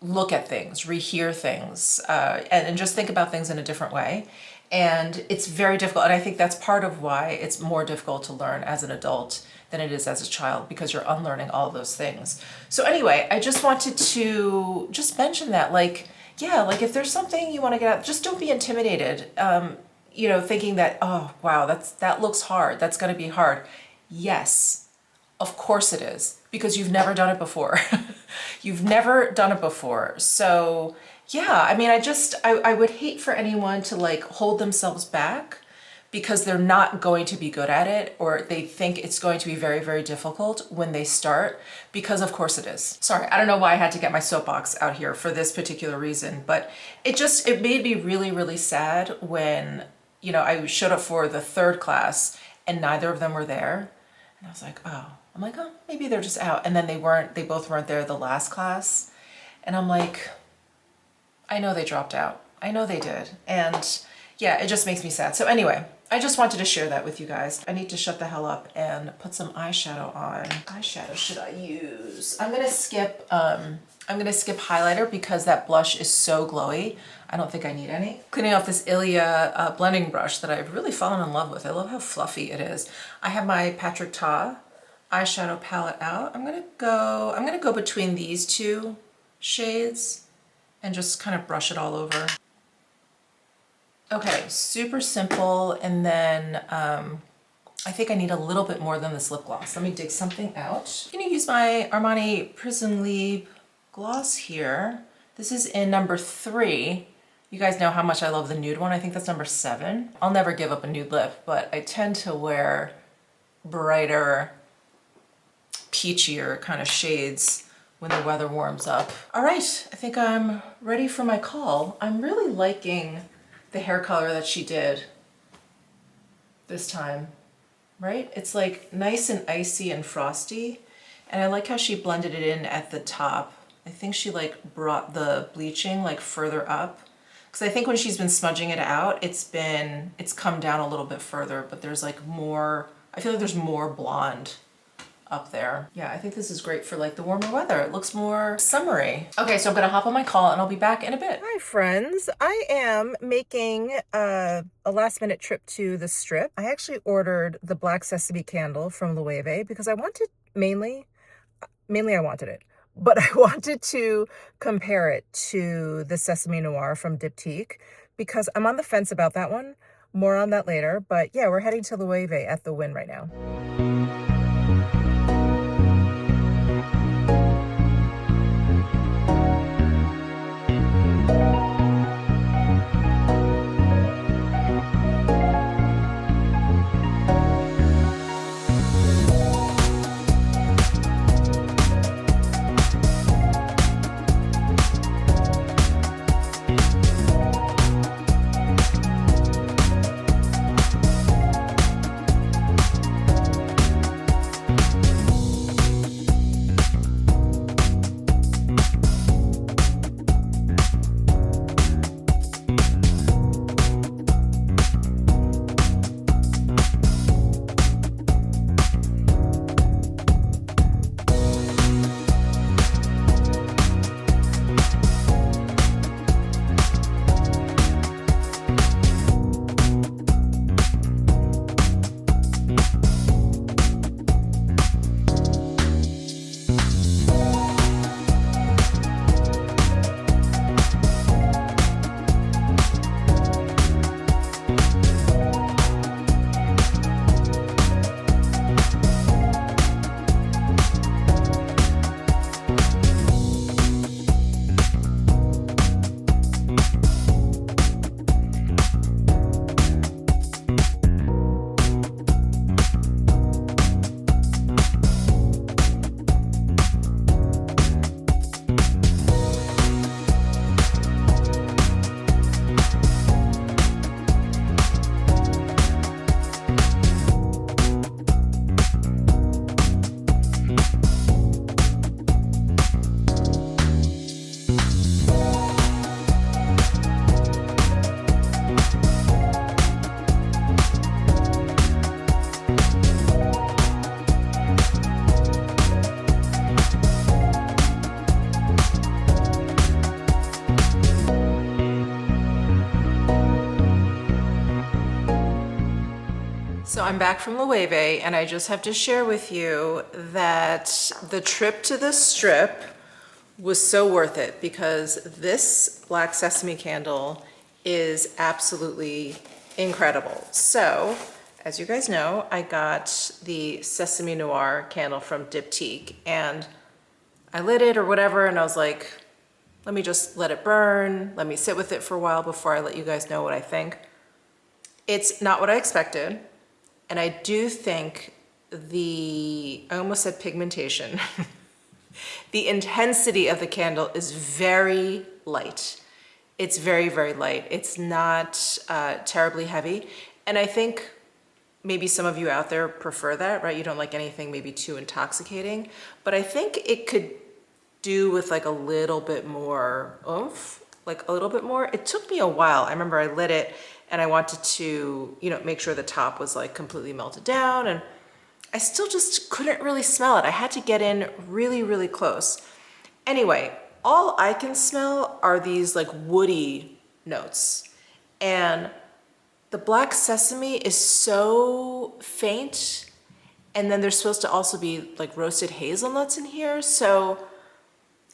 look at things, rehear things, and just think about things in a different way. And it's very difficult. And I think that's part of why it's more difficult to learn as an adult than it is as a child, because you're unlearning all of those things. So anyway, I just wanted to just mention that, like, yeah, like if there's something you want to get out, just don't be intimidated. You know, thinking that, oh, wow, that looks hard. That's going to be hard. Yes, of course it is, because you've never done it before. You've never done it before. So yeah, I mean, I would hate for anyone to like hold themselves back because they're not going to be good at it, or they think it's going to be very, very difficult when they start, because of course it is. Sorry, I don't know why I had to get my soapbox out here for this particular reason, but it made me really, really sad when, you know, I showed up for the 3rd class and neither of them were there. And I was like, oh, maybe they're just out. And then they both weren't there the last class. And I'm like, I know they dropped out. I know they did. And yeah, it just makes me sad. So anyway, I just wanted to share that with you guys. I need to shut the hell up and put some eyeshadow on. Eyeshadow should I use? I'm gonna skip highlighter because that blush is so glowy. I don't think I need any. Cleaning off this Ilia blending brush that I've really fallen in love with. I love how fluffy it is. I have my Patrick Ta eyeshadow palette out. I'm gonna go between these two shades and just kind of brush it all over. Okay, super simple. And then I think I need a little bit more than this lip gloss. Let me dig something out. I'm gonna use my Armani Prism Libre gloss here. This is in number 3. You guys know how much I love the nude one. I think that's number 7. I'll never give up a nude lip, but I tend to wear brighter, peachier kind of shades when the weather warms up. All right, I think I'm ready for my call. I'm really liking the hair color that she did this time, right? It's like nice and icy and frosty. And I like how she blended it in at the top. I think she like brought the bleaching like further up. Because I think when she's been smudging it out, it's come down a little bit further, but there's like more, I feel like there's more blonde up there. Yeah, I think this is great for like the warmer weather. It looks more summery. Okay, so I'm gonna hop on my call and I'll be back in a bit. Hi friends, I am making a last minute trip to the Strip. I actually ordered the black sesame candle from Loewe because I wanted, mainly I wanted it, but I wanted to compare it to the Sesame Noir from Diptyque because I'm on the fence about that one. More on that later, but yeah, we're heading to Loewe at the Wynn right now. I'm back from Loewe, and I just have to share with you that the trip to the strip was so worth it, because this black sesame candle is absolutely incredible. So, as you guys know, I got the Sesame Noir candle from Diptyque, and I lit it or whatever, and I was like, let me just let it burn, let me sit with it for a while before I let you guys know what I think. It's not what I expected, and I do think I almost said pigmentation, the intensity of the candle is very light. It's very, very light. It's not terribly heavy, and I think maybe some of you out there prefer that, right? You don't like anything maybe too intoxicating, but I think it could do with like a little bit more oomph, like a little bit more. It took me a while. I remember I lit it and I wanted to, make sure the top was like completely melted down, and I still just couldn't really smell it. I had to get in really, really close. Anyway, all I can smell are these like woody notes, and the black sesame is so faint, and then there's supposed to also be like roasted hazelnuts in here, so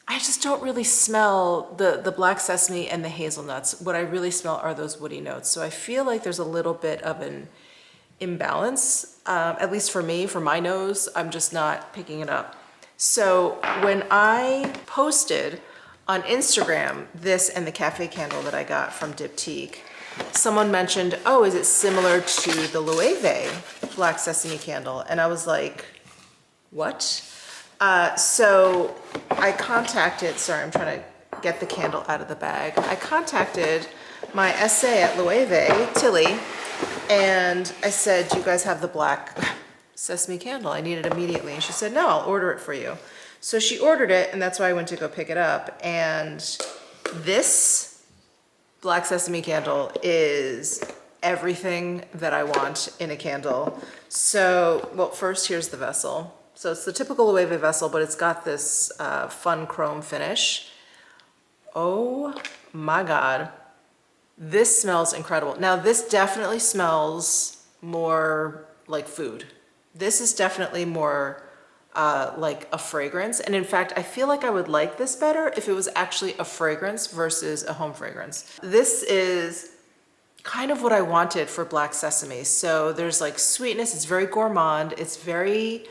I just don't really smell the black sesame and the hazelnuts. What I really smell are those woody notes. So I feel like there's a little bit of an imbalance, at least for me, for my nose. I'm just not picking it up. So when I posted on Instagram this and the cafe candle that I got from Diptyque, someone mentioned, oh, is it similar to the Loewe black sesame candle? And I was like, what? So I contacted, sorry, I'm trying to get the candle out of the bag. I contacted my SA at Loewe, Tilly, and I said, do you guys have the black sesame candle? I need it immediately. And she said, no, I'll order it for you. So she ordered it, and that's why I went to go pick it up. And this black sesame candle is everything that I want in a candle. So, well, first here's the vessel. So it's the typical Loewe vessel, but it's got this fun chrome finish. Oh my God, this smells incredible. Now this definitely smells more like food. This is definitely more like a fragrance. And in fact, I feel like I would like this better if it was actually a fragrance versus a home fragrance. This is kind of what I wanted for black sesame. So there's like sweetness, it's very gourmand, it's very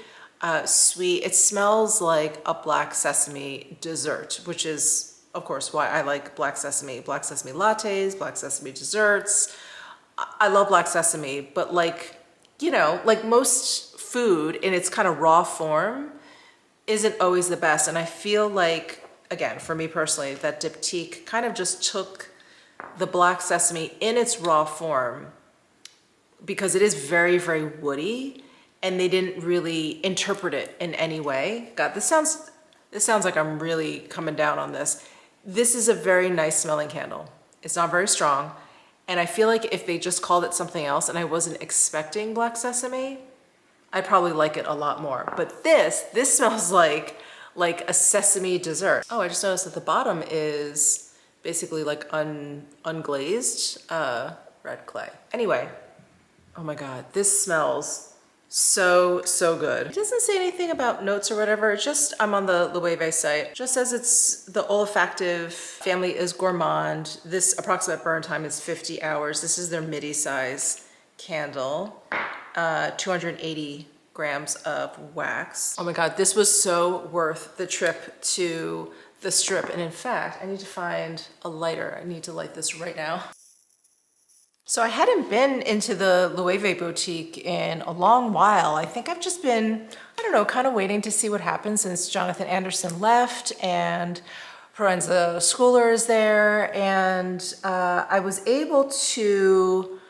sweet. It smells like a black sesame dessert, which is, of course, why I like black sesame lattes, black sesame desserts. I love black sesame, but like most food in its kind of raw form isn't always the best. And I feel like, again, for me personally, that Diptyque kind of just took the black sesame in its raw form, because it is very, very woody, and they didn't really interpret it in any way. God, this sounds like I'm really coming down on this. This is a very nice smelling candle. It's not very strong. And I feel like if they just called it something else and I wasn't expecting black sesame, I'd probably like it a lot more. But this smells like a sesame dessert. Oh, I just noticed that the bottom is basically like unglazed red clay. Anyway, oh my God, this smells so good. It doesn't say anything about notes or whatever. It's just, I'm on the Loewe site. Just says it's the olfactive family is gourmand. This approximate burn time is 50 hours. This is their midi size candle. 280 grams of wax. Oh my God, this was so worth the trip to the strip. And in fact, I need to find a lighter. I need to light this right now. So I hadn't been into the Loewe boutique in a long while. I think I've just been, I don't know, kind of waiting to see what happens since Jonathan Anderson left and Proenza Schooler is there. And I was able to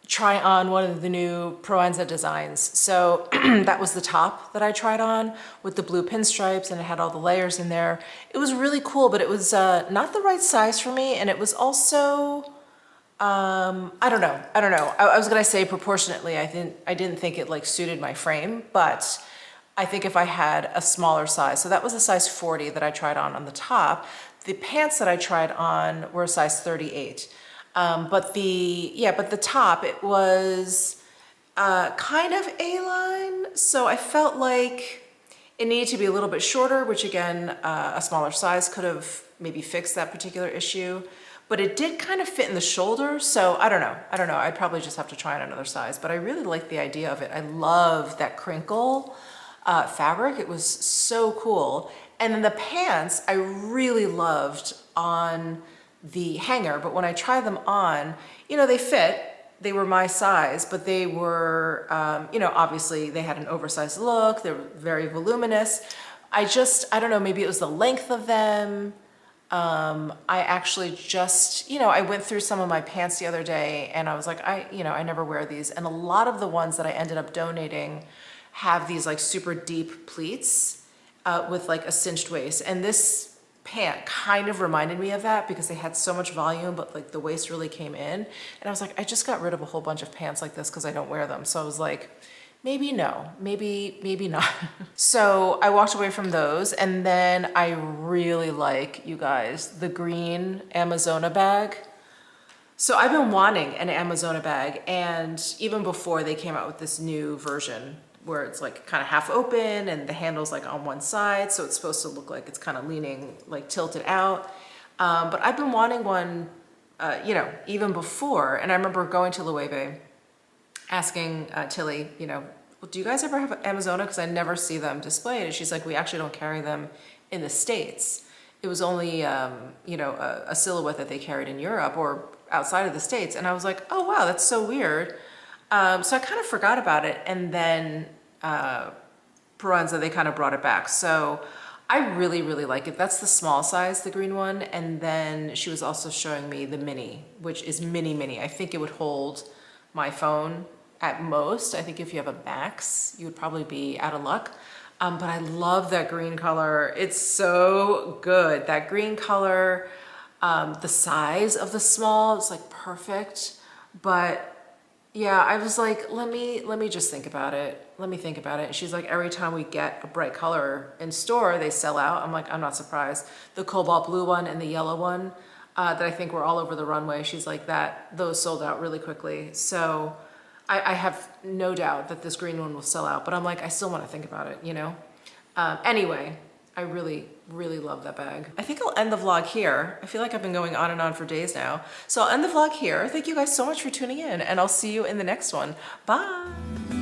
try on one of the new Proenza designs. So that was the top that I tried on with the blue pinstripes, and it had all the layers in there. It was really cool, but it was not the right size for me. And it was also, I don't know. I was gonna say proportionately, I didn't think it like suited my frame, but I think if I had a smaller size, so that was a size 40 that I tried on the top. The pants that I tried on were a size 38. But the top, it was kind of A-line. So I felt like it needed to be a little bit shorter, which again, a smaller size could have maybe fixed that particular issue. But it did kind of fit in the shoulder, so I don't know. I'd probably just have to try on another size, but I really like the idea of it. I love that crinkle fabric. It was so cool. And then the pants I really loved on the hanger, but when I tried them on, you know, they fit. They were my size, but they were, you know, obviously they had an oversized look. They were very voluminous. I don't know, maybe it was the length of them. I actually just, you know, I went through some of my pants the other day and I was like, I never wear these. And a lot of the ones that I ended up donating have these like super deep pleats with like a cinched waist. And this pant kind of reminded me of that because they had so much volume, but like the waist really came in. And I was like, I just got rid of a whole bunch of pants like this because I don't wear them. So I was like, maybe no, maybe not. So I walked away from those, and then I really like, you guys, the green Amazona bag. So I've been wanting an Amazona bag, and even before they came out with this new version where it's like kind of half open and the handle's like on one side, so it's supposed to look like it's kind of leaning, like tilted out. But I've been wanting one, you know, even before, and I remember going to Loewe asking Tilly, you know, well, do you guys ever have Amazona? Because I never see them displayed. And she's like, we actually don't carry them in the States. It was only, you know, a silhouette that they carried in Europe or outside of the States. And I was like, oh, wow, that's so weird. So I kind of forgot about it. And then Peranza, they kind of brought it back. So I really, really like it. That's the small size, the green one. And then she was also showing me the mini, which is mini. I think it would hold my phone at most. I think if you have a Max, you would probably be out of luck. But I love that green color. It's so good. That green color, the size of the small is like perfect. But yeah, I was like, let me just think about it. Let me think about it. And she's like, every time we get a bright color in store, they sell out. I'm like, I'm not surprised. The cobalt blue one and the yellow one that I think were all over the runway. She's like, those sold out really quickly. So I have no doubt that this green one will sell out, but I'm like, I still want to think about it, you know? Anyway, I really, really love that bag. I think I'll end the vlog here. I feel like I've been going on and on for days now. So I'll end the vlog here. Thank you guys so much for tuning in, and I'll see you in the next one. Bye.